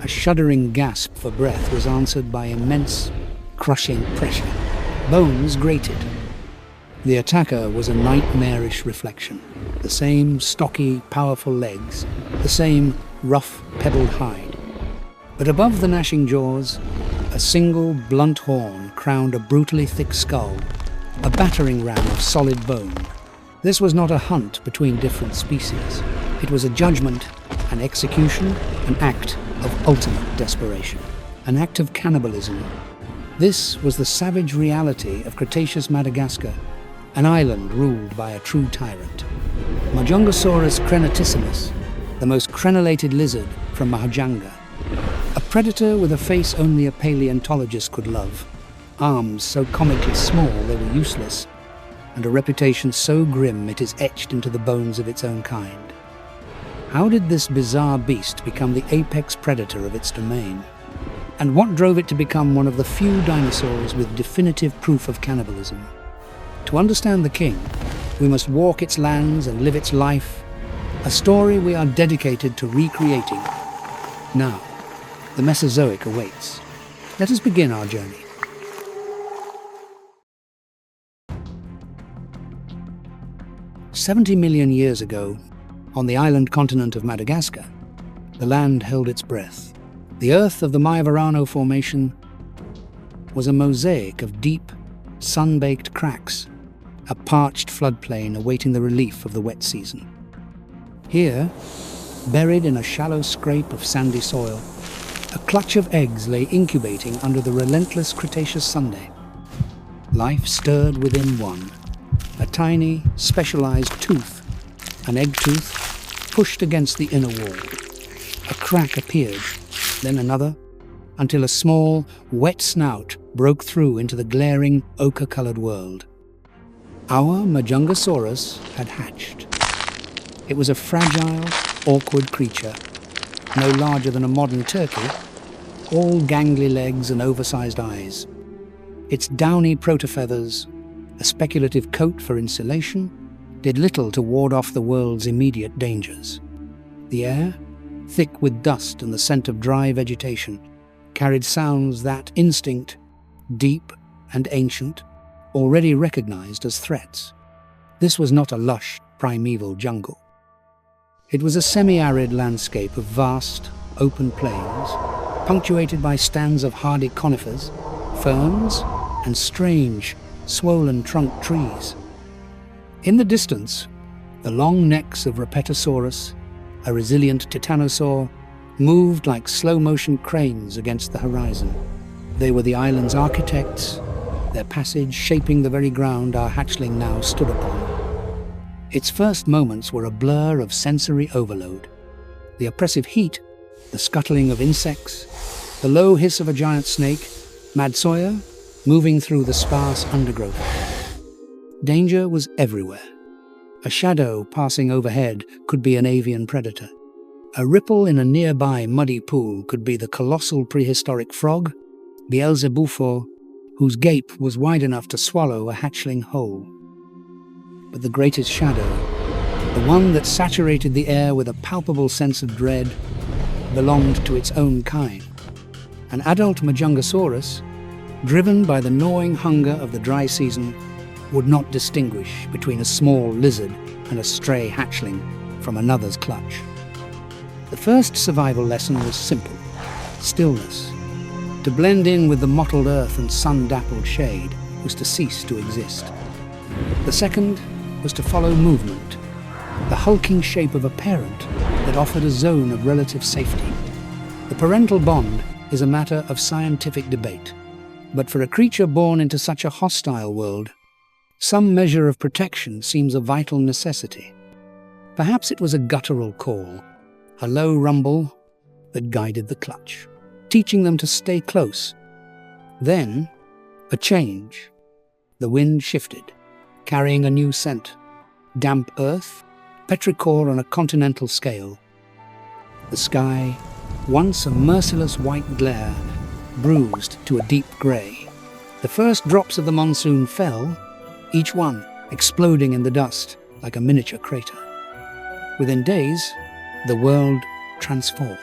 A shuddering gasp for breath was answered by immense, crushing pressure. Bones grated. The attacker was a nightmarish reflection. The same stocky, powerful legs, the same rough, pebbled hide. But above the gnashing jaws, a single blunt horn crowned a brutally thick skull, a battering ram of solid bone. This was not a hunt between different species. It was a judgment, an execution, an act of ultimate desperation, an act of cannibalism. This was the savage reality of Cretaceous Madagascar, an island ruled by a true tyrant. Majungasaurus crenatissimus, the most crenellated lizard from Majunga. A predator with a face only a paleontologist could love, arms so comically small they were useless, and a reputation so grim it is etched into the bones of its own kind. How did this bizarre beast become the apex predator of its domain? And what drove it to become one of the few dinosaurs with definitive proof of cannibalism? To understand the king, we must walk its lands and live its life, a story we are dedicated to recreating. Now, the Mesozoic awaits. Let us begin our journey. "70 million years ago, on the island continent of Madagascar, the land held its breath. The earth of the Maivarano Formation was a mosaic of deep, sun-baked cracks, a parched floodplain awaiting the relief of the wet season. Here, buried in a shallow scrape of sandy soil, a clutch of eggs lay incubating under the relentless Cretaceous Sunday. Life stirred within one, a tiny, specialized tooth, an egg tooth, pushed against the inner wall. A crack appeared, then another, until a small, wet snout broke through into the glaring, ochre-colored world. Our Majungasaurus had hatched. It was a fragile, awkward creature, no larger than a modern turkey, all gangly legs and oversized eyes. Its downy protofeathers, a speculative coat for insulation, did little to ward off the world's immediate dangers. The air, thick with dust and the scent of dry vegetation, carried sounds that instinct, deep and ancient, already recognized as threats. This was not a lush, primeval jungle. It was a semi-arid landscape of vast, open plains, punctuated by stands of hardy conifers, ferns, and strange, swollen-trunked trees. In the distance, the long necks of Repetosaurus, a resilient titanosaur, moved like slow-motion cranes against the horizon. They were the island's architects, their passage shaping the very ground our hatchling now stood upon. Its first moments were a blur of sensory overload. The oppressive heat, the scuttling of insects, the low hiss of a giant snake, Madsoya, moving through the sparse undergrowth. Danger was everywhere. A shadow passing overhead could be an avian predator. A ripple in a nearby muddy pool could be the colossal prehistoric frog, Beelzebufo, whose gape was wide enough to swallow a hatchling whole. But the greatest shadow, the one that saturated the air with a palpable sense of dread, belonged to its own kind. An adult Majungasaurus, driven by the gnawing hunger of the dry season, would not distinguish between a small lizard and a stray hatchling from another's clutch. The first survival lesson was simple: stillness. To blend in with the mottled earth and sun-dappled shade was to cease to exist. The second was to follow movement, the hulking shape of a parent that offered a zone of relative safety. The parental bond is a matter of scientific debate, but for a creature born into such a hostile world, some measure of protection seems a vital necessity. Perhaps it was a guttural call, a low rumble that guided the clutch, teaching them to stay close. Then, a change. The wind shifted, carrying a new scent. Damp earth, petrichor on a continental scale. The sky, once a merciless white glare, bruised to a deep grey. The first drops of the monsoon fell, each one exploding in the dust like a miniature crater. Within days, the world transformed.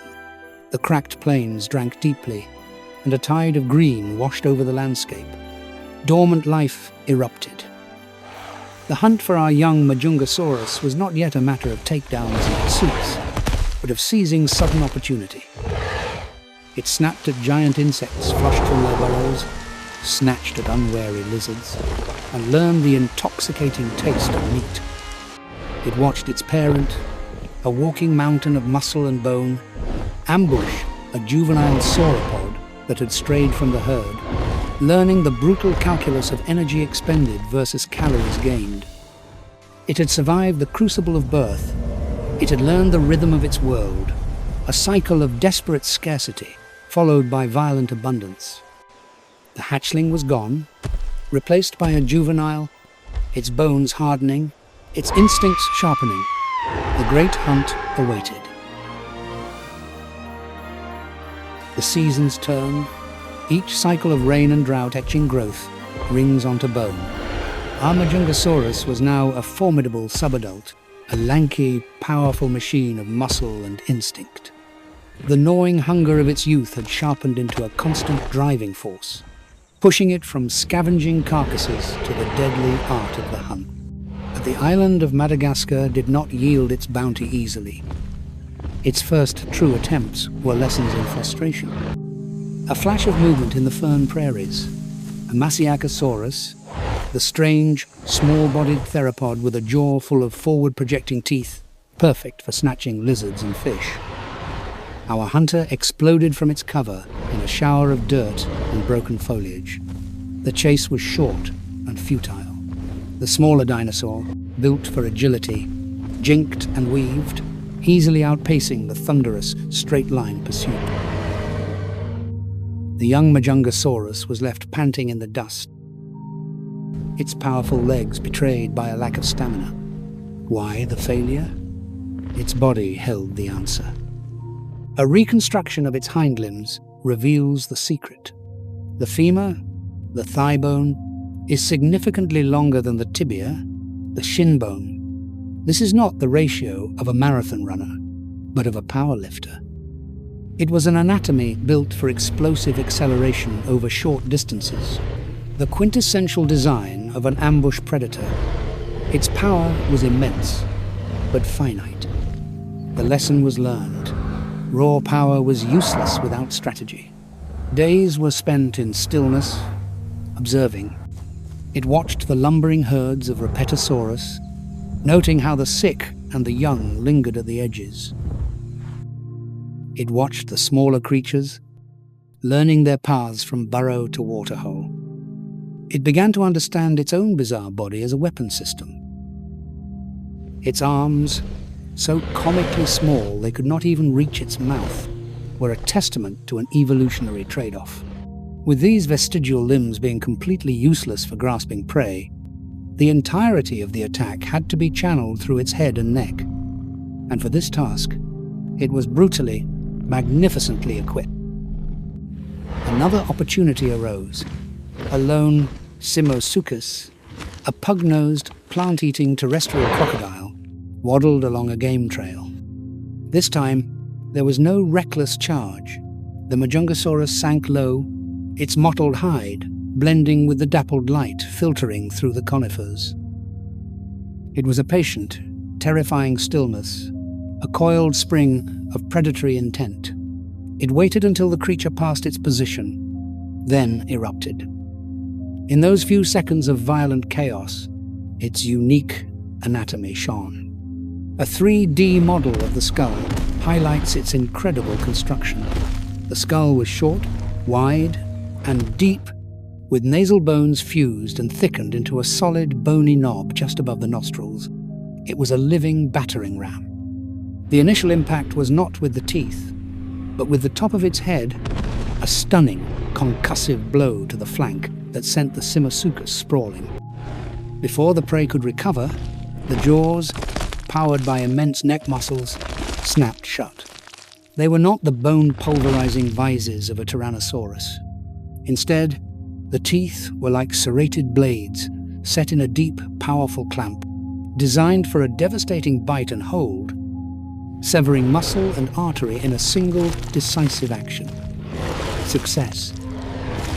The cracked plains drank deeply, and a tide of green washed over the landscape. Dormant life erupted. The hunt for our young Majungasaurus was not yet a matter of takedowns and pursuits, but of seizing sudden opportunity. It snapped at giant insects flushed from their burrows, snatched at unwary lizards, and learned the intoxicating taste of meat. It watched its parent, a walking mountain of muscle and bone, ambush a juvenile sauropod that had strayed from the herd, learning the brutal calculus of energy expended versus calories gained. It had survived the crucible of birth. It had learned the rhythm of its world, a cycle of desperate scarcity, followed by violent abundance. The hatchling was gone, replaced by a juvenile, its bones hardening, its instincts sharpening. The great hunt awaited. The seasons turned, each cycle of rain and drought etching growth, rings onto bone. Our Majungasaurus was now a formidable subadult, a lanky, powerful machine of muscle and instinct. The gnawing hunger of its youth had sharpened into a constant driving force, pushing it from scavenging carcasses to the deadly art of the hunt. But the island of Madagascar did not yield its bounty easily. Its first true attempts were lessons in frustration. A flash of movement in the fern prairies. A Majungasaurus, the strange, small-bodied theropod with a jaw full of forward-projecting teeth, perfect for snatching lizards and fish. Our hunter exploded from its cover in a shower of dirt and broken foliage. The chase was short and futile. The smaller dinosaur, built for agility, jinked and weaved, easily outpacing the thunderous, straight-line pursuit. The young Majungasaurus was left panting in the dust, its powerful legs betrayed by a lack of stamina. Why the failure? Its body held the answer. A reconstruction of its hind limbs reveals the secret. The femur, the thigh bone, is significantly longer than the tibia, the shin bone. This is not the ratio of a marathon runner, but of a powerlifter. It was an anatomy built for explosive acceleration over short distances, the quintessential design of an ambush predator. Its power was immense, but finite. The lesson was learned. Raw power was useless without strategy. Days were spent in stillness, observing. It watched the lumbering herds of Repetosaurus, noting how the sick and the young lingered at the edges. It watched the smaller creatures, learning their paths from burrow to waterhole. It began to understand its own bizarre body as a weapon system. Its arms, so comically small they could not even reach its mouth, were a testament to an evolutionary trade-off. With these vestigial limbs being completely useless for grasping prey, the entirety of the attack had to be channeled through its head and neck. And for this task, it was brutally, magnificently equipped. Another opportunity arose. A lone Simosuchus, a pug-nosed, plant-eating terrestrial crocodile, waddled along a game trail. This time, there was no reckless charge. The Majungasaurus sank low, its mottled hide blending with the dappled light filtering through the conifers. It was a patient, terrifying stillness, a coiled spring of predatory intent. It waited until the creature passed its position, then erupted. In those few seconds of violent chaos, its unique anatomy shone. A 3D model of the skull highlights its incredible construction. The skull was short, wide, and deep, with nasal bones fused and thickened into a solid, bony knob just above the nostrils. It was a living battering ram. The initial impact was not with the teeth, but with the top of its head, a stunning, concussive blow to the flank that sent the Simosuchus sprawling. Before the prey could recover, the jaws, powered by immense neck muscles, snapped shut. They were not the bone-pulverizing vises of a Tyrannosaurus. Instead, the teeth were like serrated blades set in a deep, powerful clamp, designed for a devastating bite and hold. severing muscle and artery in a single, decisive action. Success.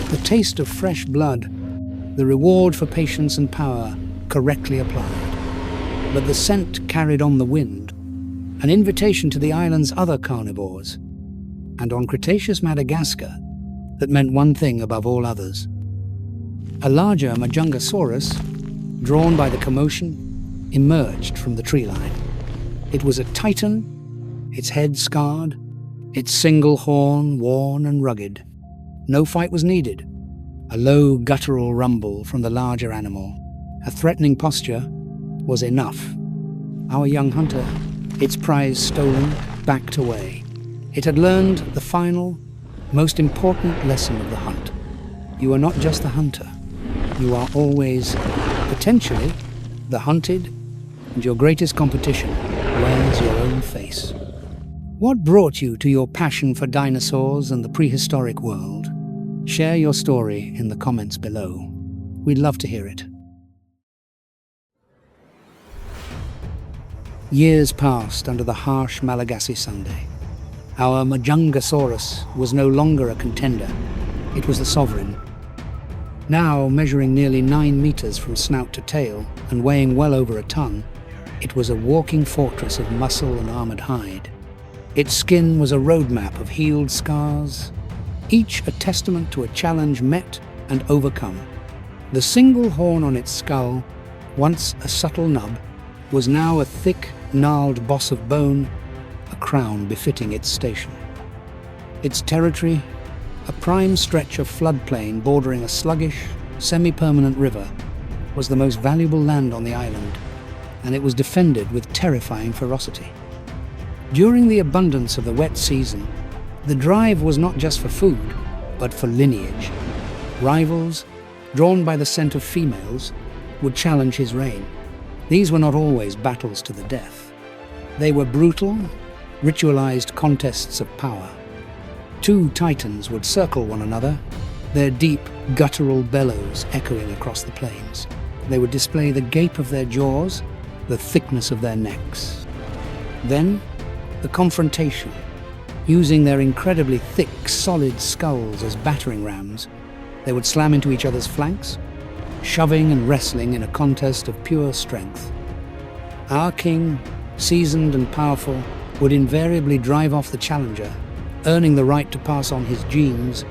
The taste of fresh blood, the reward for patience and power correctly applied. But the scent carried on the wind, an invitation to the island's other carnivores. And on Cretaceous Madagascar, that meant one thing above all others. A larger Majungasaurus, drawn by the commotion, emerged from the tree line. It was a titan, its head scarred, its single horn worn and rugged. No fight was needed. A low guttural rumble from the larger animal, a threatening posture, was enough. Our young hunter, its prize stolen, backed away. It had learned the final, most important lesson of the hunt. You are not just the hunter. You are always, potentially, the hunted, and your greatest competition wears your own face. What brought you to your passion for dinosaurs and the prehistoric world? Share your story in the comments below. We'd love to hear it. Years passed under the harsh Malagasy Sunday. Our Majungasaurus was no longer a contender. It was the sovereign. Now measuring nearly 9 meters from snout to tail and weighing well over a ton, it was a walking fortress of muscle and armored hide. Its skin was a roadmap of healed scars, each a testament to a challenge met and overcome. The single horn on its skull, once a subtle nub, was now a thick, gnarled boss of bone, a crown befitting its station. Its territory, a prime stretch of floodplain bordering a sluggish, semi-permanent river, was the most valuable land on the island, and it was defended with terrifying ferocity. During the abundance of the wet season, the drive was not just for food, but for lineage. Rivals, drawn by the scent of females, would challenge his reign. These were not always battles to the death. They were brutal, ritualized contests of power. 2 titans would circle one another, their deep, guttural bellows echoing across the plains. They would display the gape of their jaws, the thickness of their necks. Then, the confrontation. Using their incredibly thick, solid skulls as battering rams, they would slam into each other's flanks, shoving and wrestling in a contest of pure strength. Our king, seasoned and powerful, would invariably drive off the challenger, earning the right to pass on his genes.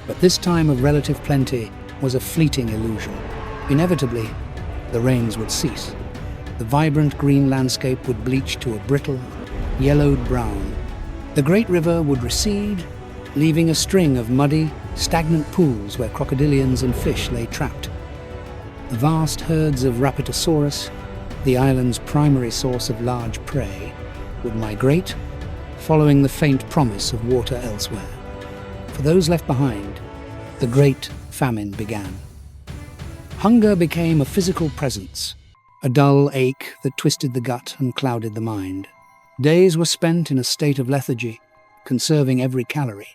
But this time of relative plenty was a fleeting illusion. Inevitably, the rains would cease. The vibrant green landscape would bleach to a brittle, yellowed brown. The great river would recede, leaving a string of muddy, stagnant pools where crocodilians and fish lay trapped. The vast herds of Rapatosaurus, the island's primary source of large prey, would migrate, following the faint promise of water elsewhere. For those left behind, the Great Famine began. Hunger became a physical presence, a dull ache that twisted the gut and clouded the mind. Days were spent in a state of lethargy, conserving every calorie.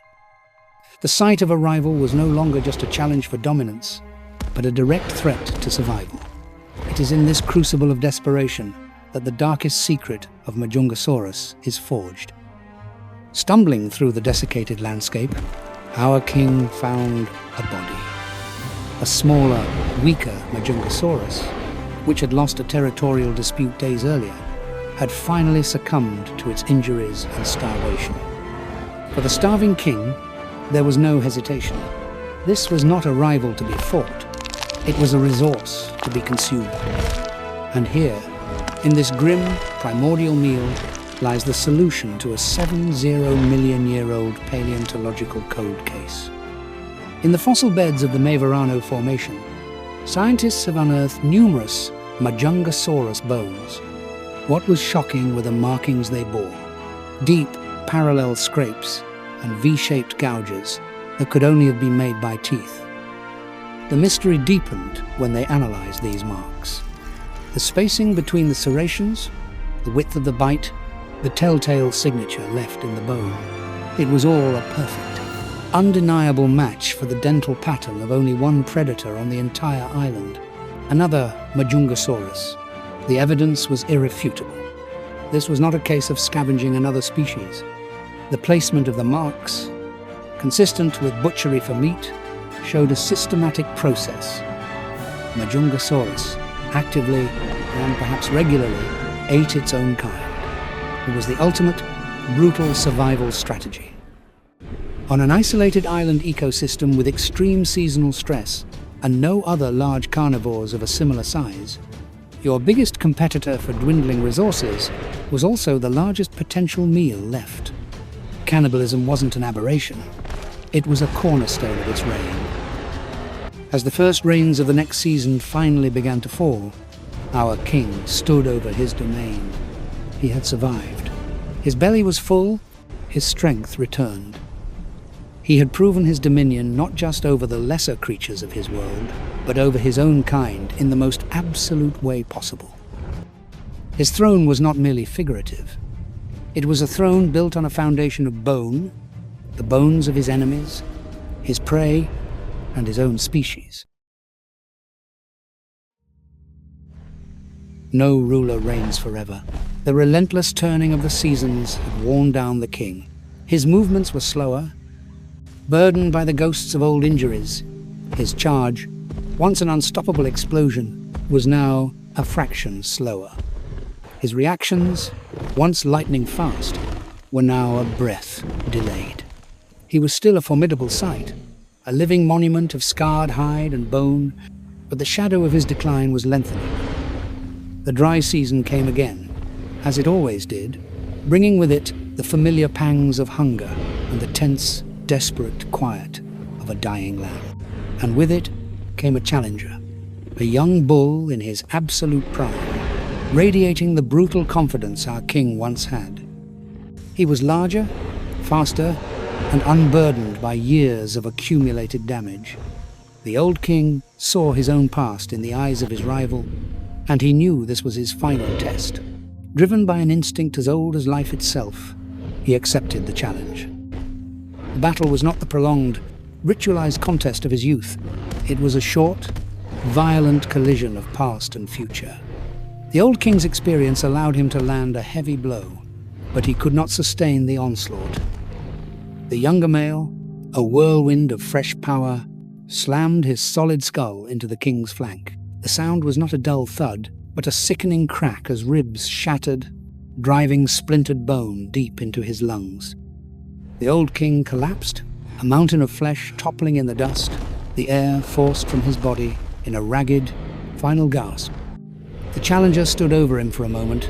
The sight of a rival was no longer just a challenge for dominance, but a direct threat to survival. It is in this crucible of desperation that the darkest secret of Majungasaurus is forged. Stumbling through the desiccated landscape, our king found a body. A smaller, weaker Majungasaurus, which had lost a territorial dispute days earlier, had finally succumbed to its injuries and starvation. For the starving king, there was no hesitation. This was not a rival to be fought. It was a resource to be consumed. And here, in this grim, primordial meal, lies the solution to a 70-million-year-old paleontological cold case. In the fossil beds of the Majungasaurus Formation, scientists have unearthed numerous Majungasaurus bones. What was shocking were the markings they bore: deep, parallel scrapes and V-shaped gouges that could only have been made by teeth. The mystery deepened when they analyzed these marks. The spacing between the serrations, the width of the bite, the telltale signature left in the bone. It was all a perfect, undeniable match for the dental pattern of only one predator on the entire island, another Majungasaurus. The evidence was irrefutable. This was not a case of scavenging another species. The placement of the marks, consistent with butchery for meat, showed a systematic process. Majungasaurus actively, and perhaps regularly, ate its own kind. It was the ultimate, brutal survival strategy. On an isolated island ecosystem with extreme seasonal stress and no other large carnivores of a similar size, your biggest competitor for dwindling resources was also the largest potential meal left. Cannibalism wasn't an aberration. It was a cornerstone of its reign. As the first rains of the next season finally began to fall, our king stood over his domain. He had survived. His belly was full, his strength returned. He had proven his dominion not just over the lesser creatures of his world, but over his own kind in the most absolute way possible. His throne was not merely figurative. It was a throne built on a foundation of bone, the bones of his enemies, his prey, and his own species. No ruler reigns forever. The relentless turning of the seasons had worn down the king. His movements were slower, burdened by the ghosts of old injuries. His charge, once an unstoppable explosion, was now a fraction slower. His reactions, once lightning fast, were now a breath delayed. He was still a formidable sight, a living monument of scarred hide and bone, but the shadow of his decline was lengthening. The dry season came again, as it always did, bringing with it the familiar pangs of hunger and the tense, desperate quiet of a dying land. And with it came a challenger, a young bull in his absolute prime, radiating the brutal confidence our king once had. He was larger, faster, and unburdened by years of accumulated damage. The old king saw his own past in the eyes of his rival, and he knew this was his final test. Driven by an instinct as old as life itself, he accepted the challenge. The battle was not the prolonged, ritualized contest of his youth. It was a short, violent collision of past and future. The old king's experience allowed him to land a heavy blow, but he could not sustain the onslaught. The younger male, a whirlwind of fresh power, slammed his solid skull into the king's flank. The sound was not a dull thud, but a sickening crack as ribs shattered, driving splintered bone deep into his lungs. The old king collapsed, a mountain of flesh toppling in the dust, the air forced from his body in a ragged, final gasp. The challenger stood over him for a moment,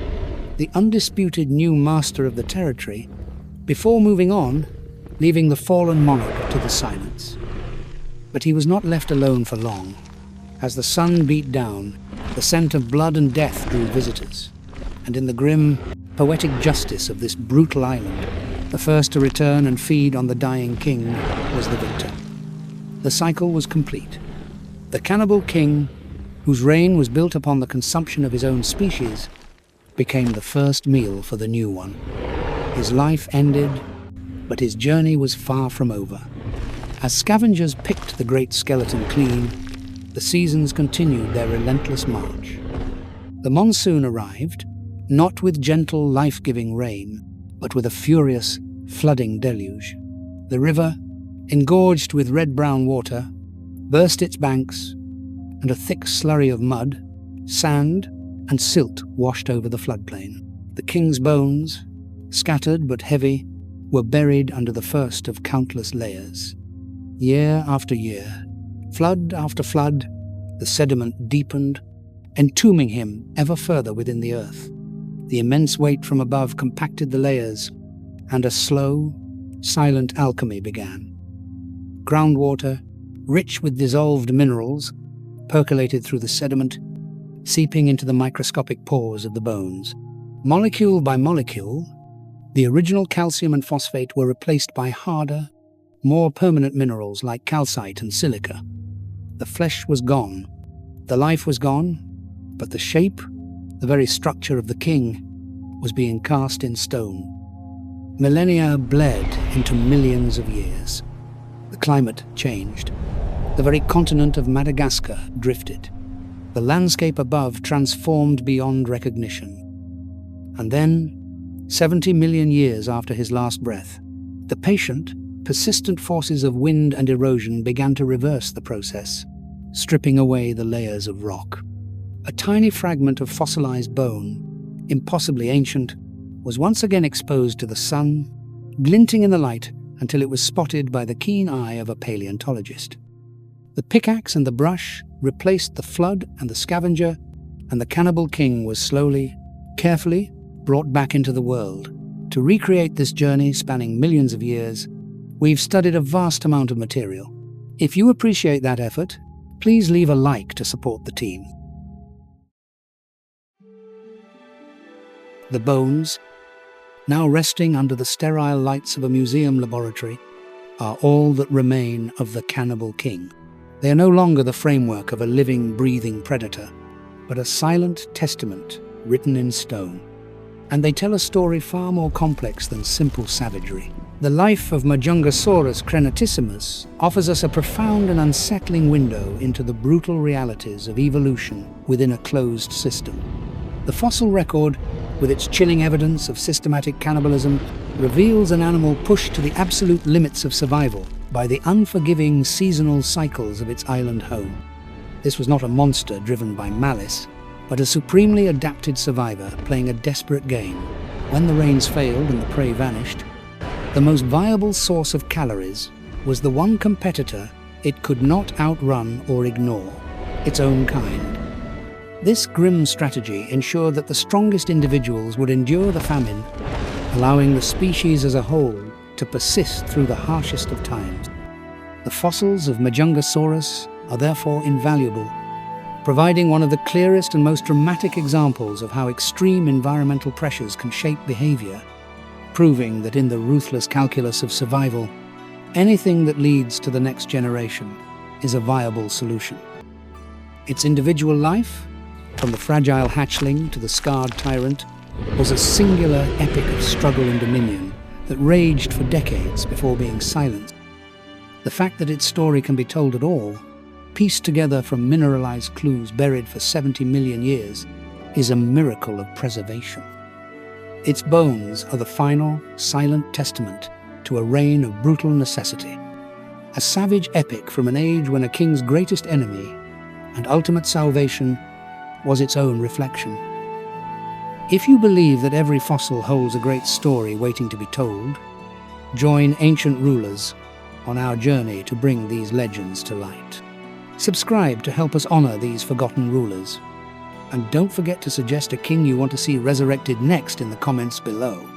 the undisputed new master of the territory, before moving on, leaving the fallen monarch to the silence. But he was not left alone for long. As the sun beat down, the scent of blood and death drew visitors, and in the grim, poetic justice of this brutal island, the first to return and feed on the dying king was the victor. The cycle was complete. The cannibal king, whose reign was built upon the consumption of his own species, became the first meal for the new one. His life ended, but his journey was far from over. As scavengers picked the great skeleton clean, the seasons continued their relentless march. The monsoon arrived, not with gentle, life-giving rain, but with a furious, flooding deluge. The river, engorged with red-brown water, burst its banks, and a thick slurry of mud, sand, and silt washed over the floodplain. The king's bones, scattered but heavy, were buried under the first of countless layers. Year after year, flood after flood, the sediment deepened, entombing him ever further within the earth. The immense weight from above compacted the layers, and a slow, silent alchemy began. Groundwater, rich with dissolved minerals, percolated through the sediment, seeping into the microscopic pores of the bones. Molecule by molecule, the original calcium and phosphate were replaced by harder, more permanent minerals like calcite and silica. The flesh was gone, the life was gone, but the shape, the very structure of the king, was being cast in stone. Millennia bled into millions of years. The climate changed. The very continent of Madagascar drifted. The landscape above transformed beyond recognition. And then, 70 million years after his last breath, the patient, persistent forces of wind and erosion began to reverse the process, stripping away the layers of rock. A tiny fragment of fossilized bone, impossibly ancient, was once again exposed to the sun, glinting in the light until it was spotted by the keen eye of a paleontologist. The pickaxe and the brush replaced the flood and the scavenger, and the cannibal king was slowly, carefully brought back into the world. To recreate this journey spanning millions of years, we've studied a vast amount of material. If you appreciate that effort, please leave a like to support the team. The bones, now resting under the sterile lights of a museum laboratory, are all that remain of the cannibal king. They are no longer the framework of a living, breathing predator, but a silent testament written in stone. And they tell a story far more complex than simple savagery. The life of Majungasaurus crenatissimus offers us a profound and unsettling window into the brutal realities of evolution within a closed system. The fossil record, with its chilling evidence of systematic cannibalism, reveals an animal pushed to the absolute limits of survival by the unforgiving seasonal cycles of its island home. This was not a monster driven by malice, but a supremely adapted survivor playing a desperate game. When the rains failed and the prey vanished, the most viable source of calories was the one competitor it could not outrun or ignore: its own kind. This grim strategy ensured that the strongest individuals would endure the famine, allowing the species as a whole to persist through the harshest of times. The fossils of Majungasaurus are therefore invaluable, providing one of the clearest and most dramatic examples of how extreme environmental pressures can shape behavior, proving that in the ruthless calculus of survival, anything that leads to the next generation is a viable solution. Its individual life, from the fragile hatchling to the scarred tyrant, was a singular epic of struggle and dominion that raged for decades before being silenced. The fact that its story can be told at all, pieced together from mineralized clues buried for 70 million years, is a miracle of preservation. Its bones are the final, silent testament to a reign of brutal necessity, a savage epic from an age when a king's greatest enemy and ultimate salvation was its own reflection. If you believe that every fossil holds a great story waiting to be told, join ancient rulers on our journey to bring these legends to light. Subscribe to help us honor these forgotten rulers. And don't forget to suggest a king you want to see resurrected next in the comments below.